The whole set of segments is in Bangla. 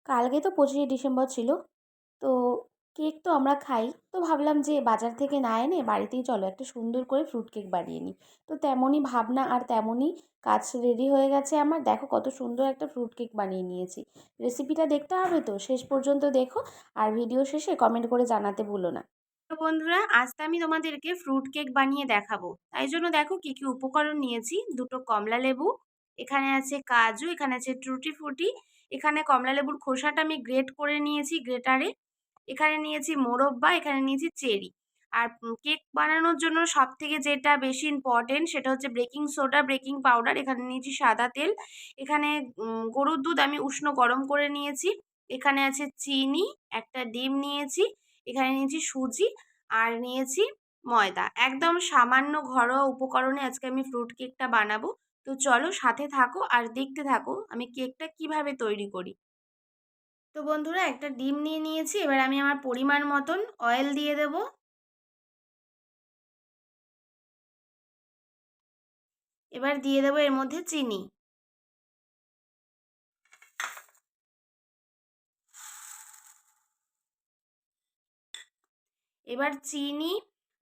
কালকে তো 25শে ডিসেম্বর ছিল। তো কেক তো আমরা খাই, তো ভাবলাম যে বাজার থেকে না এনে বাড়িতেই চলো একটা সুন্দর করে ফ্রুট কেক বানিয়ে নিই। তো তেমনই ভাবনা আর তেমনই কাজ রেডি হয়ে গেছে আমার। দেখো কত সুন্দর একটা ফ্রুট কেক বানিয়ে নিয়েছি। রেসিপিটা দেখতে হবে তো, শেষ পর্যন্ত দেখো। আর ভিডিও শেষে কমেন্ট করে জানাতে ভুলো না। তো বন্ধুরা, আজ তো আমি তোমাদেরকে ফ্রুট কেক বানিয়ে দেখাবো। তাই জন্য দেখো কি কি উপকরণ নিয়েছি। দুটো কমলা লেবু, এখানে আছে কাজু, এখানে আছে টুটি ফ্রুটি, এখানে কমলা লেবুর খোসাটা আমি গ্রেট করে নিয়েছি গ্রেটারে, এখানে নিয়েছি মোরব্বা, এখানে নিয়েছি চেরি। আর কেক বানানোর জন্য সব থেকে যেটা বেশি ইম্পর্টেন্ট সেটা হচ্ছে বেকিং সোডা, বেকিং পাউডার। এখানে নিয়েছি সাদা তেল, এখানে গরুর দুধ আমি উষ্ণ গরম করে নিয়েছি, এখানে আছে চিনি, একটা ডিম নিয়েছি, এখানে নিয়েছি সুজি, আর নিয়েছি ময়দা। একদম সামান্য ঘরোয়া উপকরণে আজকে আমি ফ্রুট কেকটা বানাবো। তো চলো সাথে থাকো আর দেখতে থাকো আমি কেকটা কিভাবে তৈরি করি। তো বন্ধুরা, একটা ডিম নিয়ে নিয়েছি, এবার আমি আমার পরিমাণ মতন অয়েল দিয়ে দেব। এবার দিয়ে দেবো এর মধ্যে চিনি। এবার চিনি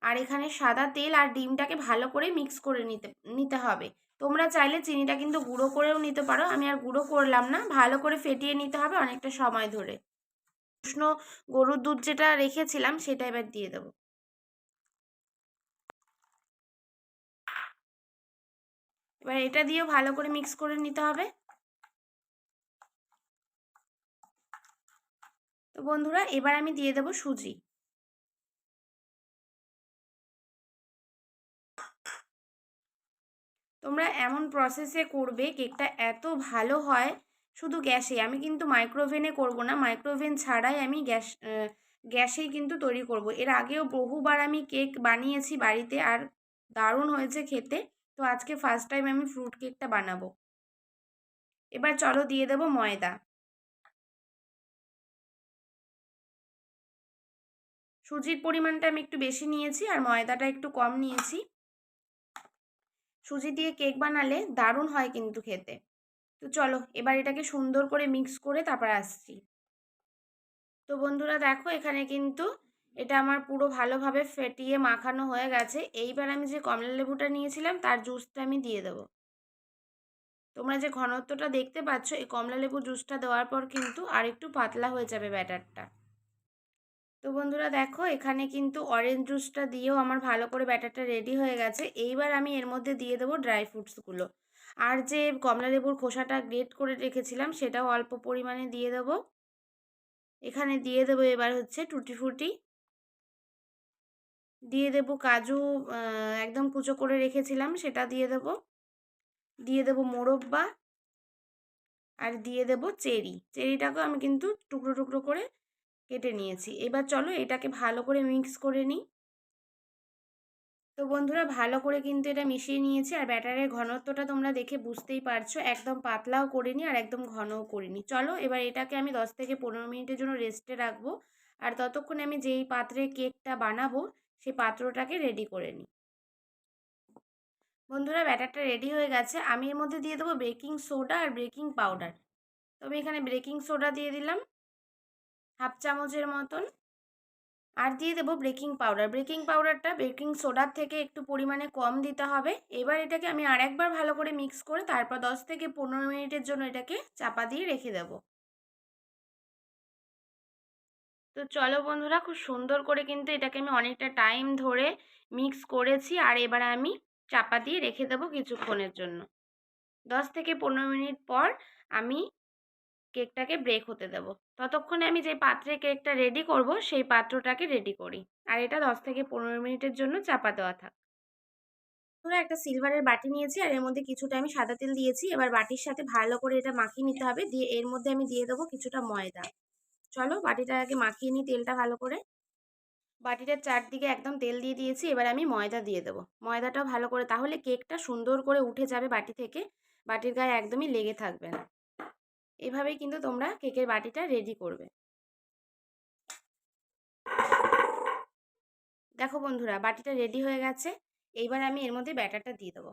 আর এখানে সাদা তেল আর ডিমটাকে ভালো করে মিক্স করে নিতে নিতে হবে। তোমরা চাইলে চিনিটা কিন্তু গুঁড়ো করেও নিতে পারো, আমি আর গুঁড়ো করলাম না। ভালো করে ফেটিয়ে নিতে হবে অনেকটা সময় ধরে। উষ্ণ গরুর দুধ যেটা রেখেছিলাম সেটা এবার দিয়ে দেবো। এবার এটা দিয়েও ভালো করে মিক্স করে নিতে হবে। তো বন্ধুরা, এবার আমি দিয়ে দেবো সুজি। তোমরা এমন প্রসেসে করবে, কেকটা এত ভালো হয়। শুধু গ্যাসে, আমি কিন্তু মাইক্রোওভেনে করব না, মাইক্রোওভেন ছাড়াই আমি গ্যাসেই কিন্তু তৈরি করব। এর আগেও বহুবার আমি কেক বানিয়েছি বাড়িতে আর দারুণ হয়েছে খেতে। তো আজকে ফার্স্ট টাইম আমি ফ্রুট কেকটা বানাবো। এবার চলো দিয়ে দেবো ময়দা। সুজির পরিমাণটা আমি একটু বেশি নিয়েছি আর ময়দাটা একটু কম নিয়েছি। সুজি দিয়ে কেক বানালে দারুণ হয় কিন্তু খেতে। তো চলো এবার এটাকে সুন্দর করে মিক্স করে তারপর আসছি। তো বন্ধুরা দেখো, এখানে কিন্তু এটা আমার পুরো ভালোভাবে ফেটিয়ে মাখানো হয়ে গেছে। এইবার আমি যে কমলা লেবুটা নিয়েছিলাম তার জুসটা আমি দিয়ে দেবো। তোমরা যে ঘনত্বটা দেখতে পাচ্ছ, এই কমলা লেবু জুসটা দেওয়ার পর কিন্তু আর একটু পাতলা হয়ে যাবে ব্যাটারটা। তো বন্ধুরা দেখো, এখানে কিন্তু অরেঞ্জ জুসটা দিয়েও আমার ভালো করে ব্যাটারটা রেডি হয়ে গেছে। এইবার আমি এর মধ্যে দিয়ে দেবো ড্রাই ফ্রুটসগুলো। আর যে কমলা লেবুর খোসাটা গ্রেট করে রেখেছিলাম সেটাও অল্প পরিমাণে দিয়ে দেবো। এখানে দিয়ে দেবো এবার হচ্ছে টুটি ফ্রুটি, দিয়ে দেবো কাজু, একদম কুচো করে রেখেছিলাম সেটা দিয়ে দেবো, দিয়ে দেবো মোরব্বা, আর দিয়ে দেবো চেরিটাকেও আমি কিন্তু টুকরো টুকরো করে কেটে নিয়েছি। এবার চলো এটাকে ভালো করে মিক্স করে নিই। তো বন্ধুরা, ভালো করে কিন্তু এটা মিশিয়ে নিয়েছি আর ব্যাটারের ঘনত্বটা তোমরা দেখে বুঝতেই পারছো, একদম পাতলাও করিনি আর একদম ঘনও করিনি। চলো এবার এটাকে আমি 10 থেকে 15 মিনিটের জন্য রেস্টে রাখবো। আর ততক্ষণে আমি যেই পাত্রে কেকটা বানাবো সেই পাত্রটাকে রেডি করে নিই। বন্ধুরা, ব্যাটারটা রেডি হয়ে গেছে। আমি এর মধ্যে দিয়ে দেবো বেকিং সোডা আর বেকিং পাউডার। তো আমি এখানে বেকিং সোডা দিয়ে দিলাম হাফ চামচের মতন, আর দিয়ে দেবো বেকিং পাউডার। বেকিং পাউডারটা বেকিং সোডার থেকে একটু পরিমাণে কম দিতে হবে। এবার এটাকে আমি আরেকবার ভালো করে মিক্স করে তারপর 10 থেকে 15 মিনিটের জন্য এটাকে চাপা দিয়ে রেখে দেবো। তো চলো বন্ধুরা, খুব সুন্দর করে কিন্তু এটাকে আমি অনেকটা টাইম ধরে মিক্স করেছি আর এবার আমি চাপা দিয়ে রেখে দেবো কিছুক্ষণের জন্য। 10 থেকে 15 মিনিট পর আমি কেকটাকে ব্রেক হতে দেব। ততক্ষণে আমি যে পাত্রে কেকটা রেডি করব সেই পাত্রটাকে রেডি করি। আর এটা 10 থেকে 15 মিনিটের জন্য চাপা দেওয়া থাক। ধরো একটা সিলভারের বাটি নিয়েছি আর এর মধ্যে কিছুটা আমি সাদা তেল দিয়েছি। এবার বাটির সাথে ভালো করে এটা মাখিয়ে নিতে হবে। দিয়ে এর মধ্যে আমি দিয়ে দেবো কিছুটা ময়দা। চলো বাটিটা আগে মাখিয়ে নিই তেলটা ভালো করে। বাটিটার চারদিকে একদম তেল দিয়ে দিয়েছি। এবার আমি ময়দা দিয়ে দেবো। ময়দাটাও ভালো করে, তাহলে কেকটা সুন্দর করে উঠে যাবে বাটি থেকে, বাটির গায়ে একদমই লেগে থাকবে না। এভাবেই কিন্তু তোমরা কেকের বাটিটা রেডি করবে। দেখো বন্ধুরা, বাটিটা রেডি হয়ে গেছে। এইবার আমি এর মধ্যে ব্যাটারটা দিয়ে দেবো।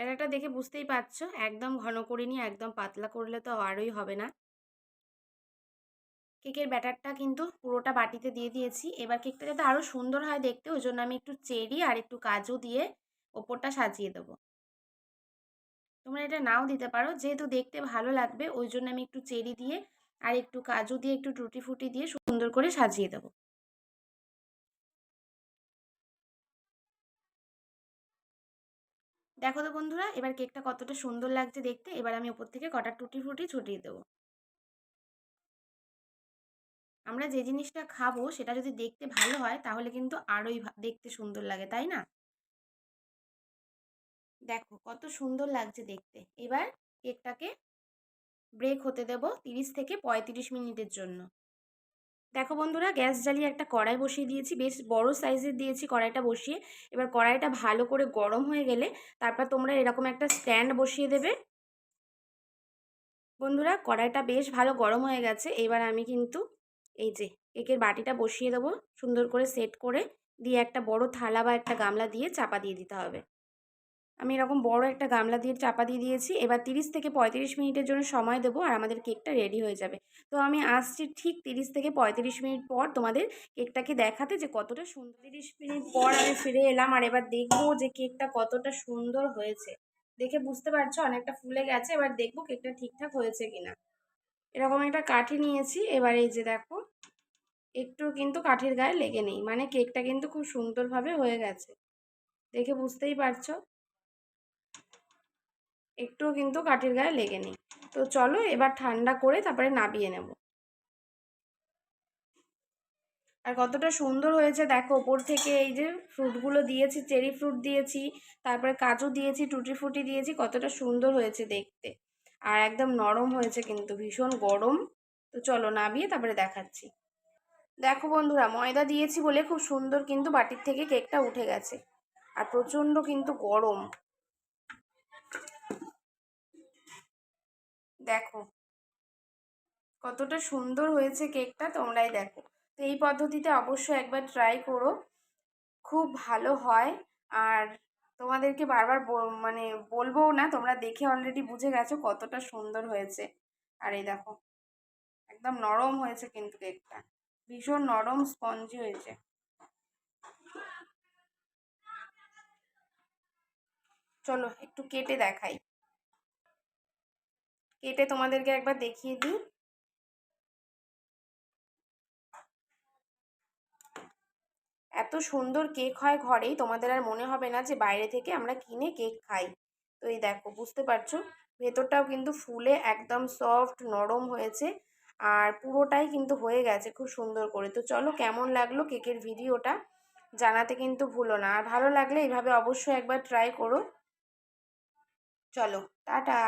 ব্যাটারটা দেখে বুঝতেই পারছো, একদম ঘন করিনি, একদম পাতলা করলে তো আরই হবে না। কেকের ব্যাটারটা কিন্তু পুরোটা বাটিতে দিয়ে দিয়েছি। এবার কেকটা যাতে আরও সুন্দর হয় দেখতে, ওই জন্য আমি একটু চেরি আর একটু কাজু দিয়ে ওপরটা সাজিয়ে দেবো। তোমরা এটা নাও দিতে পারো, যেহেতু দেখতে ভালো লাগবে ওই জন্য আমি একটু চেরি দিয়ে আর একটু কাজু দিয়ে একটু টুটি ফুটি দিয়ে সুন্দর করে সাজিয়ে দেবো। দেখো তো বন্ধুরা, এবার কেকটা কতটা সুন্দর লাগছে দেখতে। এবার আমি ওপর থেকে কটা টুটি ফুটি ছড়িয়ে দেবো। আমরা যে জিনিসটা খাবো সেটা যদি দেখতে ভালো হয় তাহলে কিন্তু আরোই দেখতে সুন্দর লাগে, তাই না? দেখো কত সুন্দর লাগছে দেখতে। এবার কেকটাকে ব্রেক হতে দেবো 30 থেকে 35 মিনিটের জন্য। দেখো বন্ধুরা, গ্যাস জ্বালিয়ে একটা কড়াই বসিয়ে দিয়েছি, বেশ বড় সাইজের দিয়েছি কড়াইটা বসিয়ে। এবার কড়াইটা ভালো করে গরম হয়ে গেলে তারপর তোমরা এরকম একটা স্ট্যান্ড বসিয়ে দেবে। বন্ধুরা, কড়াইটা বেশ ভালো গরম হয়ে গেছে। এবার আমি কিন্তু এই যে কেকের বাটিটা বসিয়ে দেবো, সুন্দর করে সেট করে দিয়ে একটা বড় থালা বা একটা গামলা দিয়ে চাপা দিয়ে দিতে হবে। আমি এরকম বড় একটা গামলা দিয়ে চাপা দিয়ে দিয়েছি। এবার 30 থেকে 35 মিনিটের জন্য সময় দেবো আর আমাদের কেকটা রেডি হয়ে যাবে। তো আমি আসছি ঠিক 30 থেকে 35 মিনিট পর তোমাদের কেকটাকে দেখাতে যে কতটা সুন্দর। 30 মিনিট পর আমি ফিরে এলাম আর এবার দেখবো যে কেকটা কতটা সুন্দর হয়েছে। দেখে বুঝতে পারছো অনেকটা ফুলে গেছে। এবার দেখবো কেকটা ঠিকঠাক হয়েছে কিনা। এরকম একটা কাঠি নিয়েছি, এবার এই যে দেখো একটু কিন্তু কাঠির গায়ে লেগে নেই, মানে কেকটা কিন্তু খুব সুন্দরভাবে হয়ে গেছে। দেখে বুঝতেই পারছো একটুও কিন্তু কাঠির গায়ে লেগে নেই। তো চলো এবার ঠান্ডা করে তারপরে নামিয়ে নেব। আর কতটা সুন্দর হয়েছে দেখো, ওপর থেকে এই যে ফ্রুটগুলো দিয়েছি, চেরি ফ্রুট দিয়েছি, তারপরে কাজু দিয়েছি, টুটি ফুটি দিয়েছি, কতটা সুন্দর হয়েছে দেখতে। আর একদম নরম হয়েছে, কিন্তু ভীষণ গরম। তো চলো নামিয়ে তারপরে দেখাচ্ছি। দেখো বন্ধুরা, ময়দা দিয়েছি বলে খুব সুন্দর কিন্তু বাটির থেকে কেকটা উঠে গেছে। আর প্রচণ্ড কিন্তু গরম। দেখো কতটা সুন্দর হয়েছে কেকটা, তোমরাই দেখো। তো এই পদ্ধতিতে অবশ্যই একবার ট্রাই করো, খুব ভালো হয়। আর তোমাদেরকে বারবার মানে বলবোও না, তোমরা দেখে অলরেডি বুঝে গেছো কতটা সুন্দর হয়েছে। আর এই দেখো একদম নরম হয়েছে কিন্তু কেকটা, ভীষণ নরম স্পঞ্জি হয়েছে। চলো একটু কেটে দেখাই, কেটে তোমাদেরকে একবার দেখিয়ে দিই। এত সুন্দর কেক হয় ঘরেই, তোমাদের আর মনে হবে না যে বাইরে থেকে আমরা কিনে কেক খাই। তো এই দেখো বুঝতে পারছো ভেতরটাও কিন্তু ফুলে একদম সফট নরম হয়েছে। আর পুরোটাই কিন্তু হয়ে গেছে খুব সুন্দর করে। তো চলো কেমন লাগলো কেকের ভিডিওটা জানাতে কিন্তু ভুলো না। আর ভালো লাগলে এইভাবে অবশ্যই একবার ট্রাই করো। চলো টাটা।